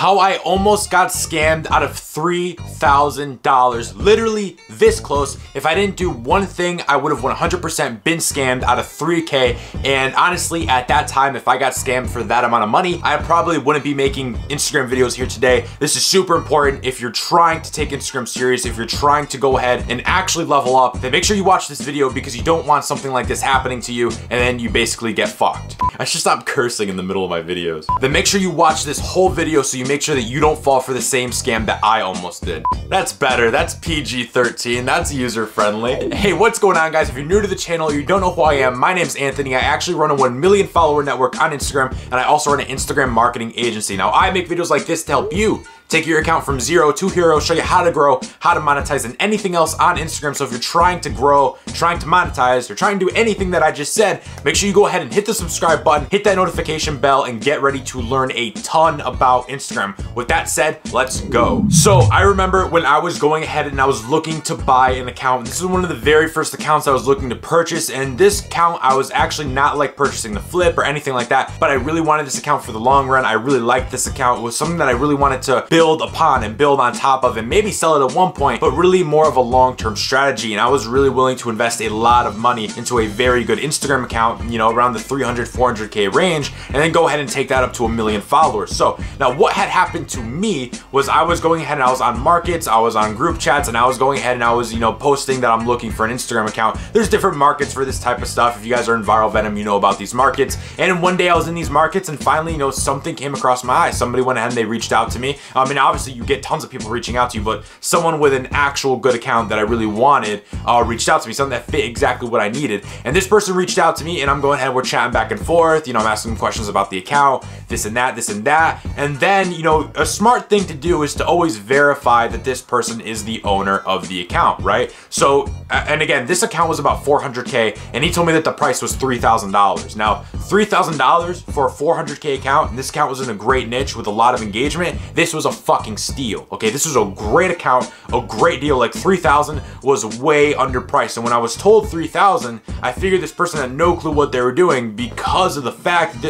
how I almost got scammed out of $3,000. Literally this close. If I didn't do one thing, I would have 100% been scammed out of 3K. And honestly, at that time, if I got scammed for that amount of money, I probably wouldn't be making Instagram videos here today. This is super important. If you're trying to take Instagram serious, if you're trying to go ahead and actually level up, then make sure you watch this video because you don't want something like this happening to you and then you basically get fucked. I should stop cursing in the middle of my videos. Then make sure you watch this whole video so you make sure that you don't fall for the same scam that I almost did. That's better. That's PG-13. That's user-friendly. Hey, what's going on, guys? If you're new to the channel or you don't know who I am, my name's Anthony. I actually run a 1 million follower network on Instagram, and I also run an Instagram marketing agency. Now, I make videos like this to help you take your account from zero to hero, show you how to grow, how to monetize, and anything else on Instagram. So if you're trying to grow, trying to monetize, or trying to do anything that I just said, make sure you go ahead and hit the subscribe button, hit that notification bell, and get ready to learn a ton about Instagram. With that said, let's go. So I remember when I was going ahead and I was looking to buy an account. This is one of the very first accounts I was looking to purchase, and this account I was actually not like purchasing the flip or anything like that, but I really wanted this account for the long run. I really liked this account. It was something that I really wanted to build upon and build on top of and maybe sell it at one point, but really more of a long-term strategy. And I was really willing to invest a lot of money into a very good Instagram account, you know, around the 300, 400K range, and then go ahead and take that up to 1 million followers. So now what had happened to me was I was going ahead and I was on markets, I was on group chats, and I was going ahead and I was, you know, posting that I'm looking for an Instagram account. There's different markets for this type of stuff. If you guys are in Viral Venom, you know about these markets. And one day I was in these markets and finally, you know, something came across my eye. Somebody went ahead and they reached out to me. I mean, obviously you get tons of people reaching out to you, but someone with an actual good account that I really wanted reached out to me, something that fit exactly what I needed. And this person reached out to me and I'm going ahead, we're chatting back and forth, you know, I'm asking them questions about the account, this and that, this and that. And then, you know, a smart thing to do is to always verify that this person is the owner of the account, right? So, and again, this account was about 400K and he told me that the price was $3,000. Now, $3,000 for a 400K account, and this account was in a great niche with a lot of engagement. This was a fucking steal, okay? This was a great account, a great deal. Like 3,000 was way underpriced. And when I was told 3,000, I figured this person had no clue what they were doing because of the fact that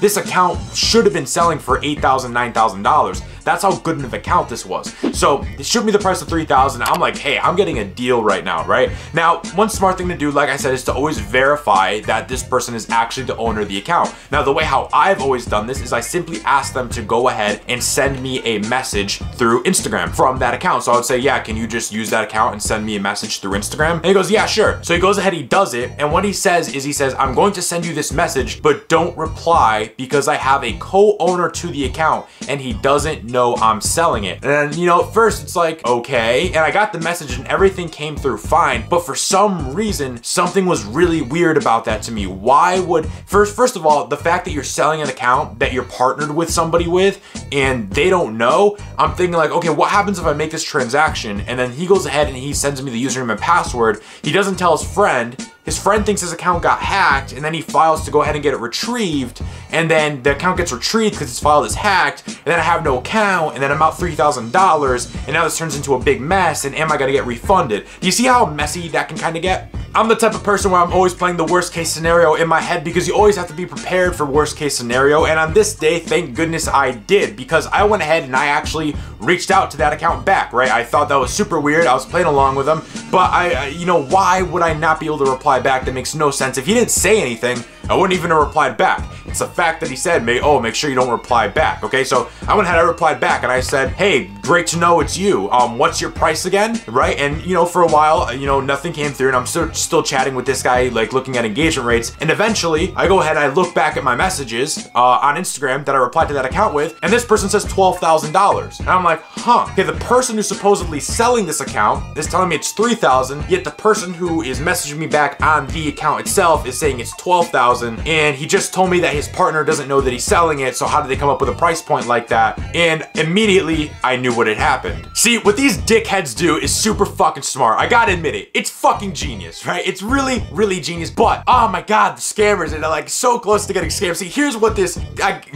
this account should have been selling for $8,000, $9,000. That's how good of an account this was. So they showed me the price of 3,000. I'm like, hey, I'm getting a deal right now, right? Now, one smart thing to do, like I said, is to always verify that this person is actually the owner of the account. Now, the way how I've always done this is I simply ask them to go ahead and send me a message through Instagram from that account. So I would say, yeah, can you just use that account and send me a message through Instagram? And he goes, yeah, sure. So he goes ahead, he does it. And what he says is, he says, I'm going to send you this message, but don't reply because I have a co-owner to the account and he doesn't know I'm selling it. And you know, at first it's like, okay. And I got the message and everything came through fine. But for some reason, something was really weird about that to me. Why would, first of all, the fact that you're selling an account that you're partnered with somebody with and they don't know, I'm thinking like, okay, what happens if I make this transaction? And then he goes ahead and he sends me the username and password. He doesn't tell his friend. His friend thinks his account got hacked and then he files to go ahead and get it retrieved. And then the account gets retrieved because his file is hacked. And then I have no account and then I'm out $3,000. And now this turns into a big mess and am I gonna get refunded? Do you see how messy that can kind of get? I'm the type of person where I'm always playing the worst case scenario in my head because you always have to be prepared for worst case scenario. And on this day, thank goodness I did, because I went ahead and I actually reached out to that account back, right? I thought that was super weird. I was playing along with him, but you know, why would I not be able to reply back? That makes no sense. If he didn't say anything, I wouldn't even have replied back. It's the fact that he said, make sure you don't reply back, okay? So I went ahead, I replied back and I said, hey, great to know it's you. What's your price again, right? And you know, for a while, you know, nothing came through and I'm still chatting with this guy, like looking at engagement rates. And eventually I go ahead and I look back at my messages on Instagram that I replied to that account with, and this person says $12,000. And I'm like, huh, okay, the person who's supposedly selling this account is telling me it's 3,000, yet the person who is messaging me back on the account itself is saying it's 12,000, and he just told me that his partner doesn't know that he's selling it, so how did they come up with a price point like that? And immediately I knew what had happened. See, what these dickheads do is super fucking smart. I gotta admit it. It's fucking genius, right? It's really, really genius, but oh my god, the scammers are like so close to getting scammed. See, here's what this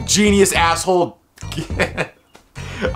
genius asshole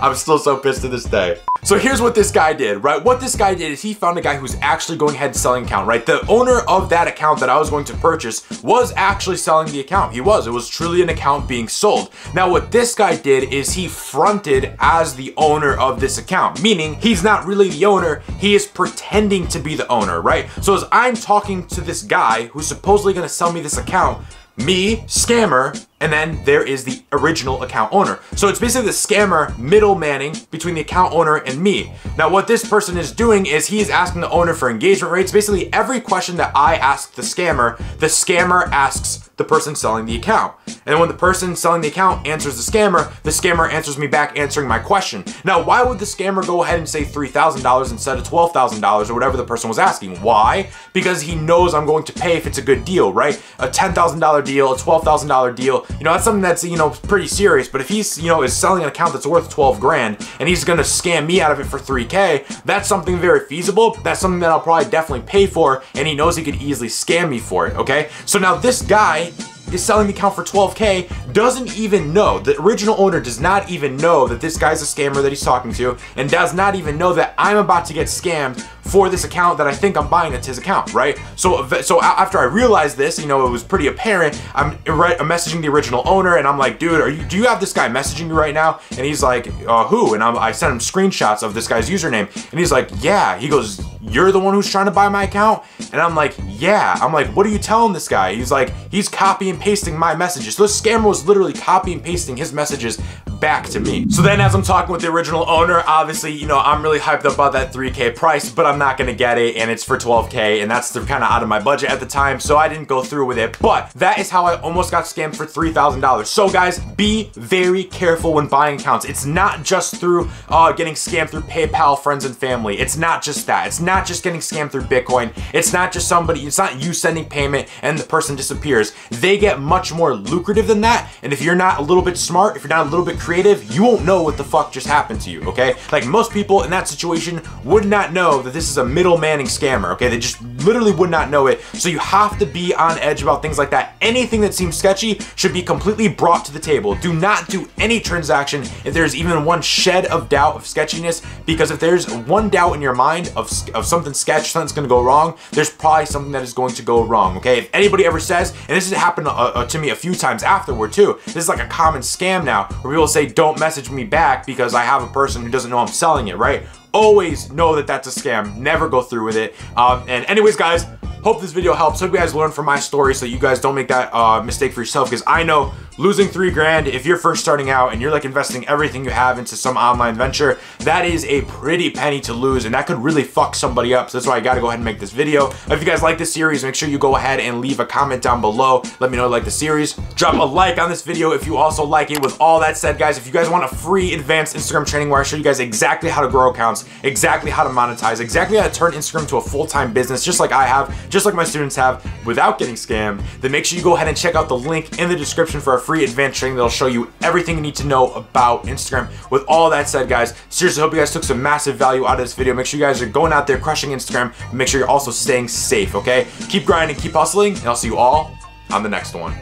I'm still so pissed to this day. So here's what this guy did, right? What this guy did is he found a guy who's actually going ahead and selling an account, right? The owner of that account that I was going to purchase was actually selling the account. It was truly an account being sold. Now what this guy did is he fronted as the owner of this account, meaning he's not really the owner, he is pretending to be the owner, right? So as I'm talking to this guy who's supposedly gonna sell me this account, me, scammer, and then there is the original account owner. So it's basically the scammer middlemaning between the account owner and me. Now what this person is doing is he is asking the owner for engagement rates. Basically every question that I ask the scammer asks the person selling the account. And when the person selling the account answers the scammer answers me back answering my question. Now why would the scammer go ahead and say $3,000 instead of $12,000 or whatever the person was asking? Why? Because he knows I'm going to pay if it's a good deal, right? A $10,000 deal, a $12,000 deal, you know, that's something that's, you know, pretty serious. But if he's, you know, is selling an account that's worth 12 grand and he's gonna scam me out of it for 3K, that's something very feasible. That's something that I'll probably definitely pay for, and he knows he could easily scam me for it, okay? So now this guy is selling the account for 12K, doesn't even know, the original owner does not even know that this guy's a scammer that he's talking to, and does not even know that I'm about to get scammed for this account that I think I'm buying. It's his account, right? So after I realized this, you know, it was pretty apparent. I'm messaging the original owner and I'm like, dude, do you have this guy messaging you right now? And he's like, who? And I sent him screenshots of this guy's username, and he's like, yeah. He goes, you're the one who's trying to buy my account? And I'm like, yeah. I'm like, what are you telling this guy? He's like, he's copy and pasting my messages. So this scammer was literally copy and pasting his messages back to me. So then as I'm talking with the original owner, obviously, you know, I'm really hyped up about that 3K price, but I'm not gonna get it, and it's for 12K, and that's kind of out of my budget at the time, so I didn't go through with it. But that is how I almost got scammed for $3,000. So guys, be very careful when buying accounts. It's not just through getting scammed through PayPal, friends and family. It's not just that. It's not just getting scammed through Bitcoin. It's not just somebody, it's not you sending payment and the person disappears. They get much more lucrative than that, and if you're not a little bit smart, if you're not a little bit creative, you won't know what the fuck just happened to you, okay? Like most people in that situation would not know that this is a middlemaning scammer, okay? They just literally would not know it. So you have to be on edge about things like that. Anything that seems sketchy should be completely brought to the table. Do not do any transaction if there's even one shed of doubt of sketchiness, because if there's one doubt in your mind of something sketch, something's gonna go wrong, there's probably something that is going to go wrong, okay? If anybody ever says, and this has happened to me a few times afterward too, this is like a common scam now, where people say, don't message me back because I have a person who doesn't know I'm selling it, right? Always know that that's a scam. Never go through with it. And anyways, guys, hope this video helps. Hope you guys learn from my story so you guys don't make that mistake for yourself, because I know losing 3 grand if you're first starting out and you're like investing everything you have into some online venture, that is a pretty penny to lose, and that could really fuck somebody up. So that's why I gotta go ahead and make this video. If you guys like this series, make sure you go ahead and leave a comment down below. Let me know you like the series. Drop a like on this video if you also like it. With all that said, guys, if you guys want a free advanced Instagram training where I show you guys exactly how to grow accounts, exactly how to monetize, exactly how to turn Instagram to a full-time business, just like I have, just like my students have, without getting scammed, then make sure you go ahead and check out the link in the description for a free advanced training that'll show you everything you need to know about Instagram. With all that said, guys, seriously hope you guys took some massive value out of this video. Make sure you guys are going out there crushing Instagram, but make sure you're also staying safe, okay? Keep grinding, keep hustling, and I'll see you all on the next one.